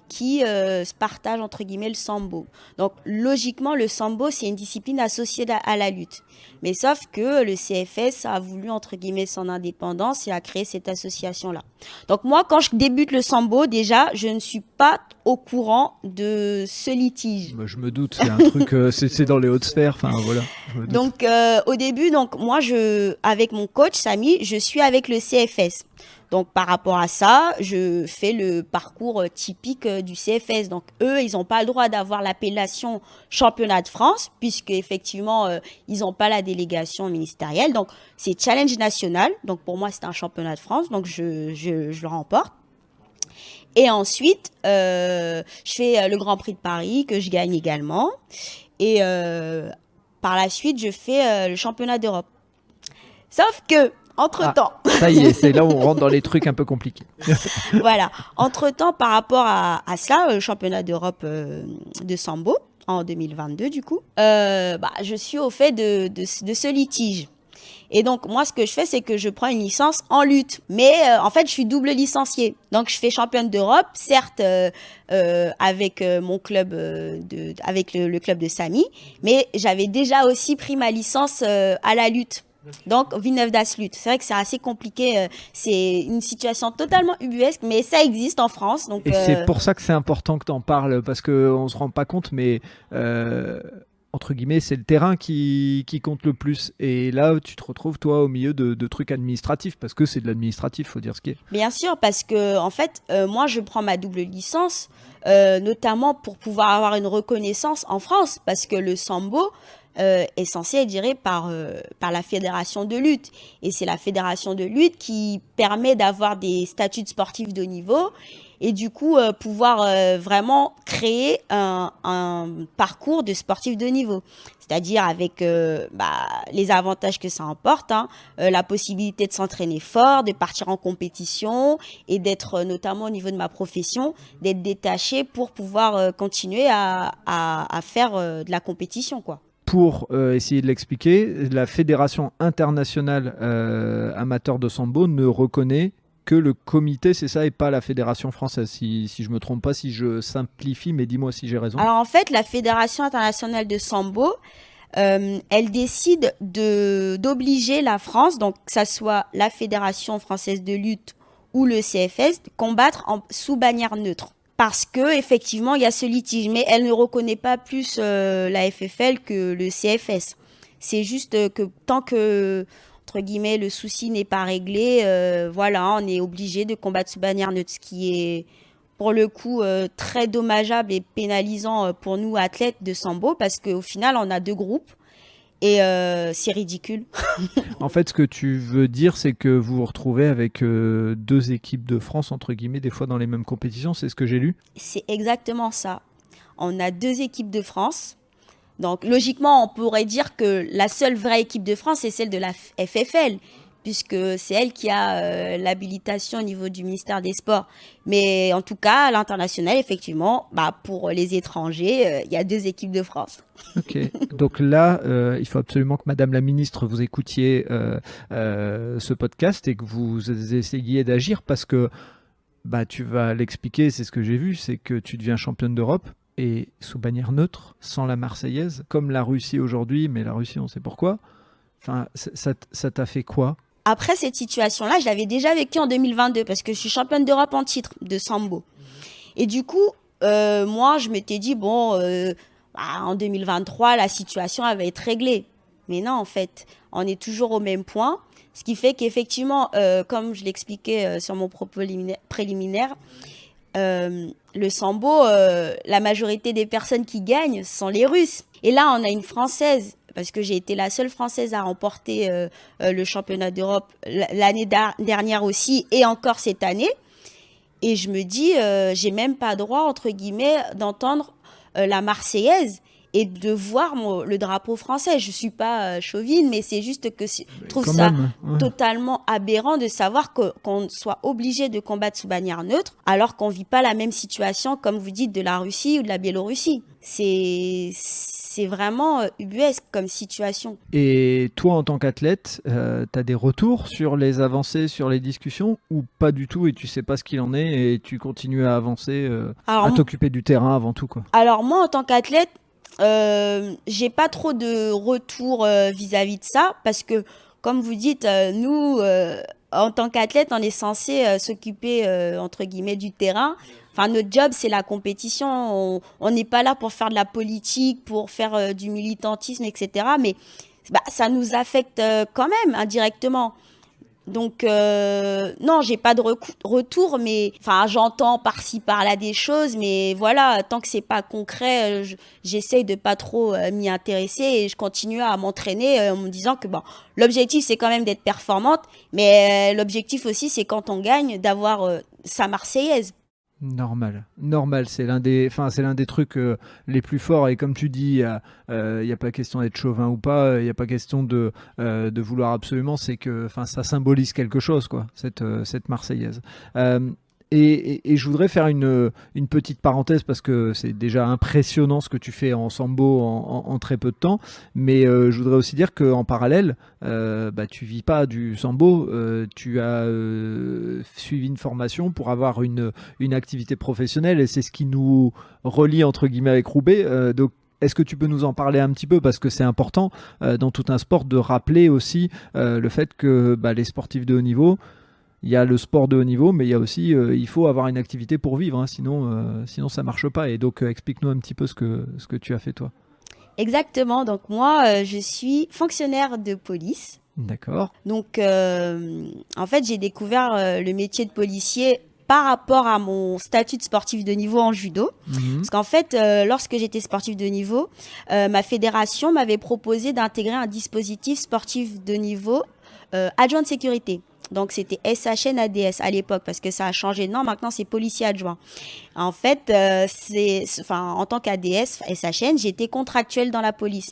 qui se partagent entre guillemets le sambo. Donc logiquement, le sambo, c'est une discipline associée à la lutte. Mais sauf que le CFS a voulu entre guillemets son indépendance et a créé cette association-là. Donc moi, quand je débute le sambo, déjà, je ne suis pas au courant de ce litige. Bah, je me doute, c'est un truc, c'est dans les hautes sphères, enfin voilà. Je me doute. Donc au début, donc moi, avec mon coach Samy, je suis avec le CFS. Donc, par rapport à ça, je fais le parcours typique du CFS. Donc, eux, ils n'ont pas le droit d'avoir l'appellation championnat de France, puisque effectivement, ils n'ont pas la délégation ministérielle. Donc, c'est challenge national. Donc, pour moi, c'est un championnat de France. Donc, je le remporte. Et ensuite, je fais le Grand Prix de Paris, que je gagne également. Et par la suite, je fais le championnat d'Europe. Sauf que, entre-temps. Ça y est, c'est là où on rentre dans les trucs un peu compliqués. Voilà. Entre-temps, par rapport à cela, le championnat d'Europe de sambo, en 2022 du coup, je suis au fait de ce litige. Et donc, moi, ce que je fais, c'est que je prends une licence en lutte. Mais en fait, je suis double licenciée. Donc, je fais championne d'Europe, certes, avec mon club, avec le club de Samy. Mais j'avais déjà aussi pris ma licence à la lutte. Donc, Villeneuve d'Aslut. C'est vrai que c'est assez compliqué. C'est une situation totalement ubuesque, mais ça existe en France. Donc, et c'est pour ça que c'est important que tu en parles, parce qu'on ne se rend pas compte, mais entre guillemets, c'est le terrain qui compte le plus. Et là, tu te retrouves, toi, au milieu de trucs administratifs, parce que c'est de l'administratif, il faut dire ce qui est. Bien sûr, parce que en fait, moi, je prends ma double licence, notamment pour pouvoir avoir une reconnaissance en France, parce que le sambo est censé être géré par la fédération de lutte. Et c'est la fédération de lutte qui permet d'avoir des statuts de sportifs de haut niveau et du coup pouvoir vraiment créer un parcours de sportifs de haut niveau. C'est-à-dire avec les avantages que ça emporte, la possibilité de s'entraîner fort, de partir en compétition et d'être, notamment au niveau de ma profession, d'être détaché pour pouvoir continuer à faire de la compétition, quoi. Pour essayer de l'expliquer, la Fédération internationale amateur de sambo ne reconnaît que le comité, c'est ça, et pas la Fédération française, si je me trompe pas, si je simplifie, mais dis-moi si j'ai raison. Alors en fait, la Fédération internationale de sambo, elle décide d'obliger la France, donc que ça soit la Fédération française de lutte ou le CFS, de combattre sous bannière neutre. Parce que effectivement il y a ce litige, mais elle ne reconnaît pas plus la FFL que le CFS. C'est juste que tant que entre guillemets le souci n'est pas réglé, on est obligé de combattre sous bannière neutre, ce qui est pour le coup très dommageable et pénalisant pour nous athlètes de sambo, parce qu'au final on a deux groupes. Et c'est ridicule. En fait, ce que tu veux dire, c'est que vous vous retrouvez avec deux équipes de France, entre guillemets, des fois dans les mêmes compétitions, c'est ce que j'ai lu? C'est exactement ça. On a deux équipes de France. Donc, logiquement, on pourrait dire que la seule vraie équipe de France, c'est celle de la FFL, puisque c'est elle qui a l'habilitation au niveau du ministère des Sports. Mais en tout cas, à l'international, effectivement, pour les étrangers, il y a deux équipes de France. Ok, donc là, il faut absolument que Madame la Ministre, vous écoutiez ce podcast et que vous essayiez d'agir, parce que tu vas l'expliquer, c'est ce que j'ai vu, c'est que tu deviens championne d'Europe et sous bannière neutre, sans la Marseillaise, comme la Russie aujourd'hui, mais la Russie, on sait pourquoi. Enfin, ça t'a fait quoi? Après cette situation-là, je l'avais déjà vécue en 2022 parce que je suis championne d'Europe en titre de sambo. Et du coup, moi, je m'étais dit, en 2023, la situation elle va être réglée. Mais non, en fait, on est toujours au même point. Ce qui fait qu'effectivement, comme je l'expliquais sur mon propos préliminaire, le sambo, la majorité des personnes qui gagnent sont les Russes. Et là, on a une Française, parce que j'ai été la seule Française à remporter le championnat d'Europe l'année dernière aussi, et encore cette année. Et je me dis, j'ai même pas droit, entre guillemets, d'entendre la Marseillaise. et de voir le drapeau français. Je suis pas chauvine, mais c'est juste que je trouve Quand ça même, ouais. totalement aberrant de savoir qu'on soit obligé de combattre sous bannière neutre alors qu'on vit pas la même situation, comme vous dites, de la Russie ou de la Biélorussie. C'est vraiment ubuesque comme situation. Et toi, en tant qu'athlète, tu as des retours sur les avancées, sur les discussions, ou pas du tout, et tu sais pas ce qu'il en est, et tu continues à avancer, à t'occuper du terrain avant tout, quoi. Alors moi, en tant qu'athlète, j'ai pas trop de retour vis-à-vis de ça, parce que, comme vous dites, nous, en tant qu'athlète, on est censé s'occuper, entre guillemets, du terrain. Enfin, notre job, c'est la compétition. On n'est pas là pour faire de la politique, pour faire du militantisme, etc. Mais ça nous affecte quand même indirectement. Donc, non, j'ai pas de retour, mais enfin, j'entends par-ci, par-là des choses, mais voilà, tant que c'est pas concret, j'essaye de pas trop m'y intéresser et je continue à m'entraîner en me disant que bon, l'objectif, c'est quand même d'être performante, mais l'objectif aussi, c'est quand on gagne, d'avoir sa Marseillaise. Normal, c'est l'un des trucs les plus forts, et comme tu dis, il y a pas question d'être chauvin ou pas, il y a pas question de vouloir absolument, c'est que ça symbolise quelque chose, quoi, cette Marseillaise. Et je voudrais faire une petite parenthèse, parce que c'est déjà impressionnant ce que tu fais en sambo en très peu de temps, mais je voudrais aussi dire qu'en parallèle, tu vis pas du sambo, tu as suivi une formation pour avoir une activité professionnelle, et c'est ce qui nous relie entre guillemets avec Roubaix. Donc est-ce que tu peux nous en parler un petit peu, parce que c'est important dans tout un sport de rappeler aussi le fait que les sportifs de haut niveau, il y a le sport de haut niveau, mais il y a aussi, il faut avoir une activité pour vivre, hein, sinon ça marche pas. Et donc explique-nous un petit peu ce que tu as fait, toi. Exactement. Donc moi, je suis fonctionnaire de police. D'accord. Donc, en fait, j'ai découvert le métier de policier par rapport à mon statut de sportif de niveau en judo. Parce qu'en fait, lorsque j'étais sportif de niveau, ma fédération m'avait proposé d'intégrer un dispositif sportif de niveau adjoint de sécurité. Donc, c'était SHN ADS à l'époque, parce que ça a changé de nom. Maintenant, c'est policier adjoint. En fait, en tant qu'ADS, SHN, j'étais contractuelle dans la police.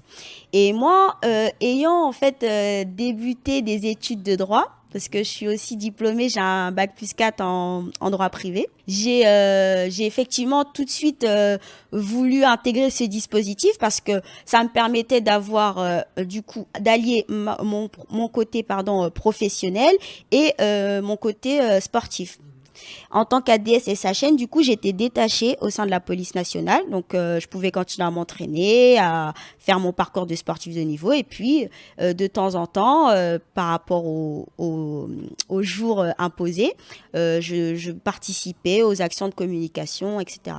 Et moi, ayant en fait débuté des études de droit, parce que je suis aussi diplômée, j'ai un bac+4 en droit privé. J'ai effectivement tout de suite voulu intégrer ce dispositif, parce que ça me permettait d'avoir d'allier mon côté professionnel et mon côté sportif. En tant qu'ADS SHN, du coup, j'étais détachée au sein de la police nationale. Donc, je pouvais continuer à m'entraîner, à faire mon parcours de sportif de niveau. Et puis, de temps en temps, par rapport aux jours imposés, je participais aux actions de communication, etc.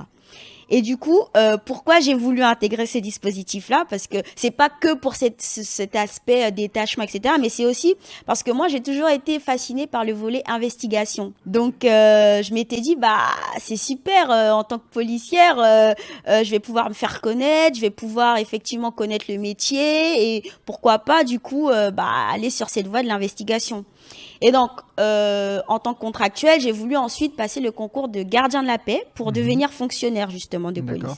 Et du coup, pourquoi j'ai voulu intégrer ces dispositifs-là? Parce que c'est pas que pour cet aspect détachement, etc. Mais c'est aussi parce que moi, j'ai toujours été fascinée par le volet investigation. Donc, je m'étais dit, c'est super, en tant que policière, je vais pouvoir me faire connaître, je vais pouvoir effectivement connaître le métier, et pourquoi pas, du coup, aller sur cette voie de l'investigation. Et donc, en tant que contractuel, j'ai voulu ensuite passer le concours de gardien de la paix pour devenir fonctionnaire justement de police. D'accord.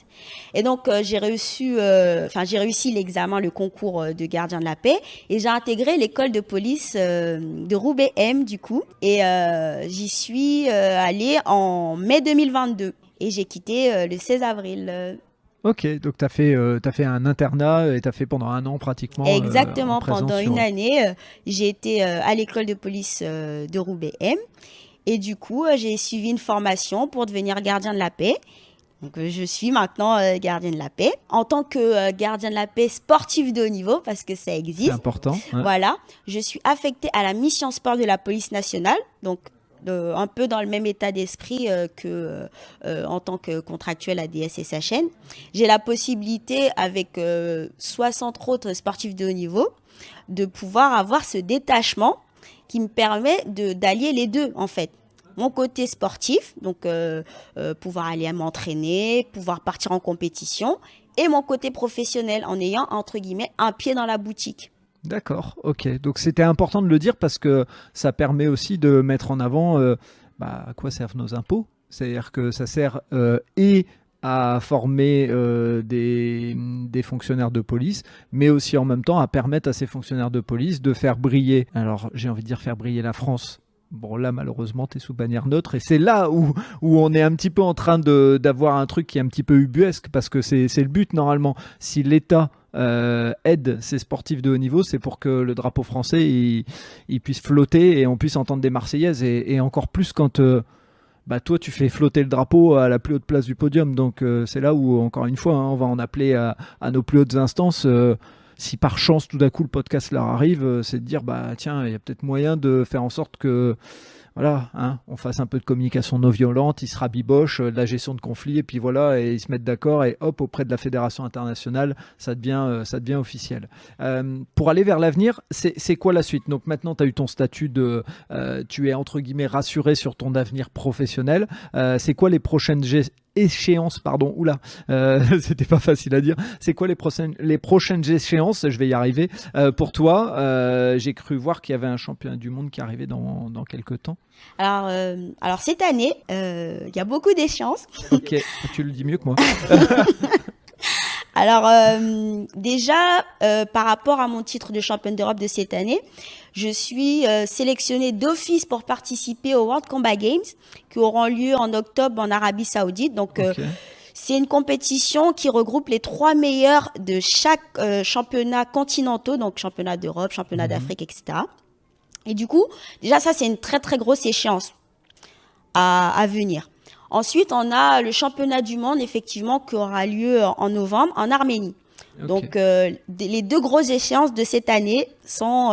Et donc, j'ai réussi l'examen, le concours de gardien de la paix, et j'ai intégré l'école de police de Roubaix M du coup. Et j'y suis allée en mai 2022 et j'ai quitté le 16 avril. Ok, donc t'as fait un internat, et t'as fait pendant 1 an pratiquement. Exactement, en présence pendant sur... une année, j'ai été à l'école de police de Roubaix M, et du coup, j'ai suivi une formation pour devenir gardien de la paix. Donc, je suis maintenant gardien de la paix. En tant que gardien de la paix sportif de haut niveau, parce que ça existe. C'est important. Ouais. Voilà, je suis affectée à la mission sport de la police nationale, donc un peu dans le même état d'esprit que en tant que contractuel ADS SHN. J'ai la possibilité, avec 60 autres sportifs de haut niveau, de pouvoir avoir ce détachement qui me permet d'allier les deux, en fait. Mon côté sportif, donc pouvoir aller m'entraîner, pouvoir partir en compétition, et mon côté professionnel en ayant, entre guillemets, un pied dans la boutique. D'accord, ok. Donc c'était important de le dire, parce que ça permet aussi de mettre en avant à quoi servent nos impôts. C'est-à-dire que ça sert et à former des fonctionnaires de police, mais aussi en même temps à permettre à ces fonctionnaires de police de faire briller, alors j'ai envie de dire faire briller la France. Bon, là, malheureusement, tu es sous bannière neutre. Et c'est là où on est un petit peu en train d'avoir un truc qui est un petit peu ubuesque, parce que c'est le but, normalement. Si l'État aide ces sportifs de haut niveau, c'est pour que le drapeau français il puisse flotter et on puisse entendre des Marseillaises. Et encore plus quand toi, tu fais flotter le drapeau à la plus haute place du podium. Donc, c'est là où, encore une fois, on va en appeler à nos plus hautes instances. Si par chance tout d'un coup le podcast leur arrive, c'est de dire tiens, il y a peut-être moyen de faire en sorte que voilà, on fasse un peu de communication non violente, ils se rabibochent, de la gestion de conflits, et puis voilà, et ils se mettent d'accord, et hop, auprès de la fédération internationale, ça devient officiel. Pour aller vers l'avenir, c'est quoi la suite? Donc maintenant, tu as eu ton statut tu es entre guillemets rassuré sur ton avenir professionnel. C'est quoi les prochaines échéances, c'était pas facile à dire. C'est quoi les prochaines échéances? Je vais y arriver. Pour toi, j'ai cru voir qu'il y avait un championnat du monde qui arrivait dans quelques temps. Alors cette année, il y a beaucoup d'échéances. Ok, tu le dis mieux que moi. Alors déjà, par rapport à mon titre de championne d'Europe de cette année, je suis sélectionnée d'office pour participer aux World Combat Games qui auront lieu en octobre en Arabie Saoudite. Donc, c'est une compétition qui regroupe les 3 meilleurs de chaque championnat continentaux, donc championnat d'Europe, championnat d'Afrique, etc. Et du coup, déjà ça, c'est une très très grosse échéance à venir. Ensuite, on a le championnat du monde, effectivement, qui aura lieu en novembre en Arménie. Okay. Donc, les 2 grosses échéances de cette année sont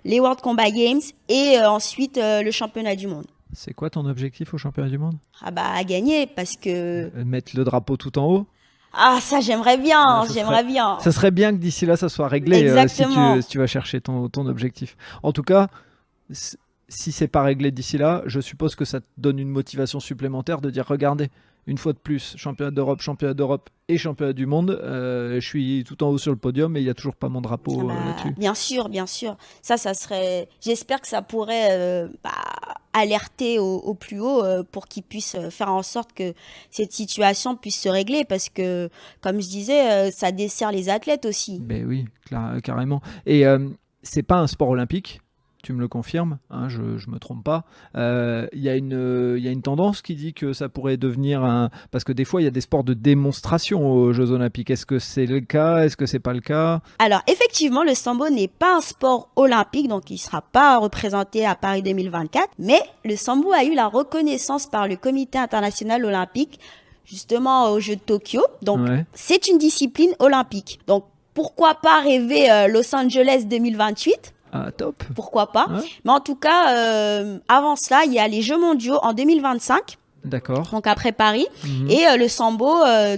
les World Combat Games et ensuite le championnat du monde. C'est quoi ton objectif au championnat du monde? À gagner, parce que... Mettre le drapeau tout en haut? Ah, ça, j'aimerais bien, bien. Ça serait bien que d'ici là, ça soit réglé si tu vas chercher ton objectif. En tout cas... Si c'est pas réglé d'ici là, je suppose que ça te donne une motivation supplémentaire de dire regardez, une fois de plus, championnat d'Europe et championnat du monde, je suis tout en haut sur le podium et il n'y a toujours pas mon drapeau là-dessus. Bien sûr. Ça serait. J'espère que ça pourrait alerter au plus haut pour qu'ils puissent faire en sorte que cette situation puisse se régler, parce que, comme je disais, ça dessert les athlètes aussi. Ben oui, carrément. Et c'est pas un sport olympique. Tu me le confirmes, je me trompe pas. Il y a une tendance qui dit que ça pourrait devenir parce que des fois il y a des sports de démonstration aux Jeux Olympiques. Est-ce que c'est le cas? Est-ce que c'est pas le cas? Alors effectivement, le sambo n'est pas un sport olympique, donc il sera pas représenté à Paris 2024. Mais le sambo a eu la reconnaissance par le Comité international olympique, justement aux Jeux de Tokyo. Donc c'est une discipline olympique. Donc pourquoi pas rêver Los Angeles 2028? Ah, top. Pourquoi pas. Mais en tout cas, avant cela, il y a les Jeux mondiaux en 2025. D'accord. Donc après Paris. Et le sambo,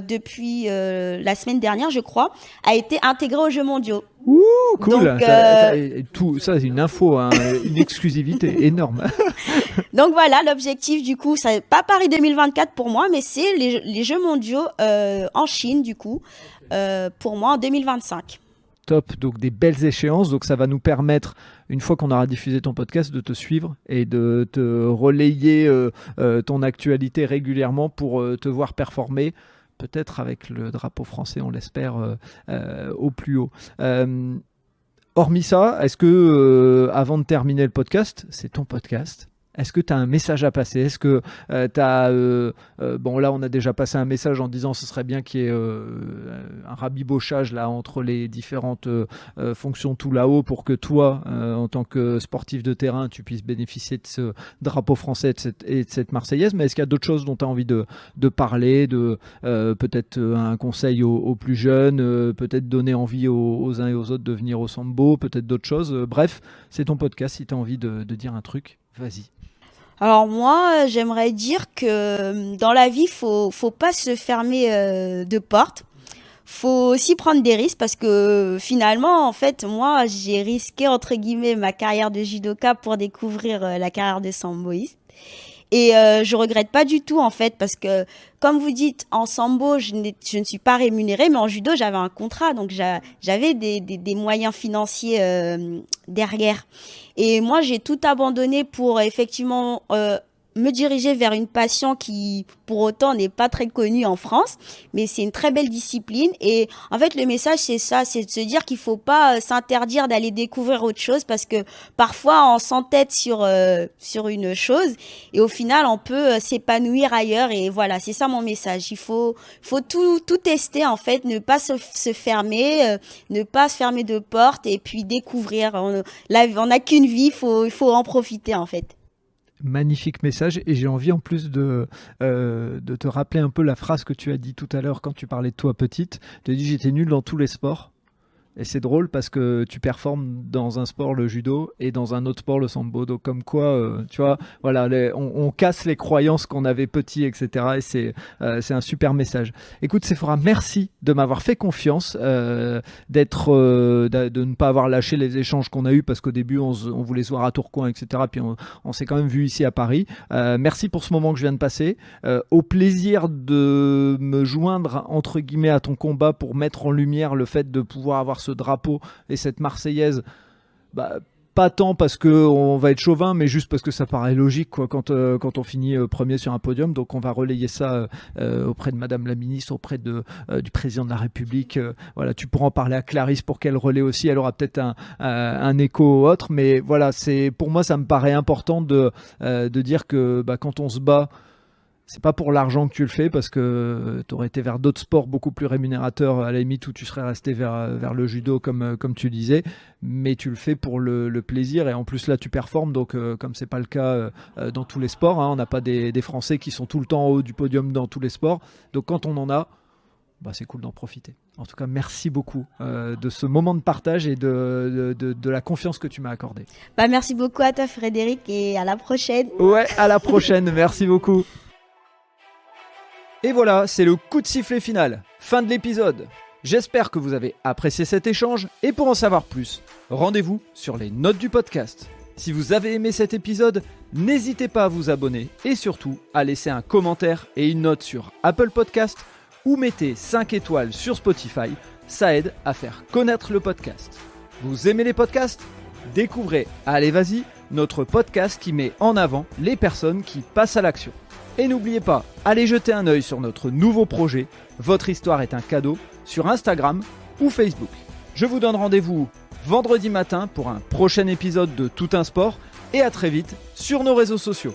depuis la semaine dernière, je crois, a été intégré aux Jeux mondiaux. Ouh, cool. Donc, tout ça, c'est une info, une exclusivité énorme. Donc voilà, l'objectif du coup, c'est pas Paris 2024 pour moi, mais c'est les Jeux mondiaux en Chine du coup, pour moi en 2025. Top, donc des belles échéances. Donc ça va nous permettre, une fois qu'on aura diffusé ton podcast, de te suivre et de te relayer ton actualité régulièrement pour te voir performer, peut-être avec le drapeau français, on l'espère, au plus haut. Hormis ça, est-ce que, avant de terminer le podcast, c'est ton podcast, est-ce que tu as un message à passer? Est-ce que tu as... bon, là, on a déjà passé un message en disant que ce serait bien qu'il y ait un rabibochage là, entre les différentes fonctions tout là-haut pour que toi, en tant que sportif de terrain, tu puisses bénéficier de ce drapeau français et de cette Marseillaise. Mais est-ce qu'il y a d'autres choses dont tu as envie de parler, peut-être un conseil aux plus jeunes, peut-être donner envie aux uns et aux autres de venir au sambo, peut-être d'autres choses. Bref, c'est ton podcast. Si tu as envie de dire un truc, vas-y. Alors moi, j'aimerais dire que dans la vie, faut pas se fermer de porte. Faut aussi prendre des risques, parce que finalement, en fait, moi, j'ai risqué entre guillemets ma carrière de judoka pour découvrir la carrière de samboïste. Et je regrette pas du tout en fait, parce que comme vous dites, en sambo je ne suis pas rémunérée, mais en judo j'avais un contrat, donc j'avais des moyens financiers derrière. Et moi j'ai tout abandonné pour effectivement me diriger vers une passion qui, pour autant, n'est pas très connue en France, mais c'est une très belle discipline. Et en fait, le message, c'est ça, c'est de se dire qu'il faut pas s'interdire d'aller découvrir autre chose, parce que parfois, on s'entête sur une chose et au final, on peut s'épanouir ailleurs. Et voilà, c'est ça mon message. Il faut tout tester, en fait, ne pas se fermer, ne pas se fermer de porte et puis découvrir. On n'a qu'une vie, il faut en profiter, en fait. Magnifique message, et j'ai envie en plus de te rappeler un peu la phrase que tu as dit tout à l'heure quand tu parlais de toi petite. Tu as dit j'étais nul dans tous les sports. Et c'est drôle parce que tu performes dans un sport, le judo, et dans un autre sport, le sambo. Donc comme quoi, tu vois, voilà, on casse les croyances qu'on avait petits, etc. Et c'est un super message. Écoute, Sephora, merci de m'avoir fait confiance, de ne pas avoir lâché les échanges qu'on a eus, parce qu'au début, on voulait se voir à Tourcoing, etc. Puis on s'est quand même vu ici à Paris. Merci pour ce moment que je viens de passer. Au plaisir de me joindre, entre guillemets, à ton combat pour mettre en lumière le fait de pouvoir avoir ce drapeau et cette Marseillaise, pas tant parce qu'on va être chauvin, mais juste parce que ça paraît logique, quoi, quand on finit premier sur un podium. Donc on va relayer ça auprès de Madame la Ministre, auprès du Président de la République. Voilà, tu pourras en parler à Clarisse pour qu'elle relaie aussi. Elle aura peut-être un écho autre, mais voilà, pour moi ça me paraît important de dire que quand on se bat, c'est pas pour l'argent que tu le fais, parce que tu aurais été vers d'autres sports beaucoup plus rémunérateurs, à la limite, où tu serais resté vers le judo comme tu disais, mais tu le fais pour le plaisir, et en plus là tu performes, donc comme c'est pas le cas dans tous les sports, hein, on n'a pas des Français qui sont tout le temps en haut du podium dans tous les sports, donc quand on en a, c'est cool d'en profiter. En tout cas, merci beaucoup de ce moment de partage et de la confiance que tu m'as accordée. Merci beaucoup à toi, Frédéric, et à la prochaine. Ouais, à la prochaine, merci beaucoup. Et voilà, c'est le coup de sifflet final. Fin de l'épisode. J'espère que vous avez apprécié cet échange, et pour en savoir plus, rendez-vous sur les notes du podcast. Si vous avez aimé cet épisode, n'hésitez pas à vous abonner et surtout à laisser un commentaire et une note sur Apple Podcast, ou mettez 5 étoiles sur Spotify, ça aide à faire connaître le podcast. Vous aimez les podcasts ? Découvrez Allez Vas-y, notre podcast qui met en avant les personnes qui passent à l'action. Et n'oubliez pas, allez jeter un œil sur notre nouveau projet, Votre Histoire est un cadeau, sur Instagram ou Facebook. Je vous donne rendez-vous vendredi matin pour un prochain épisode de Tout un sport, et à très vite sur nos réseaux sociaux.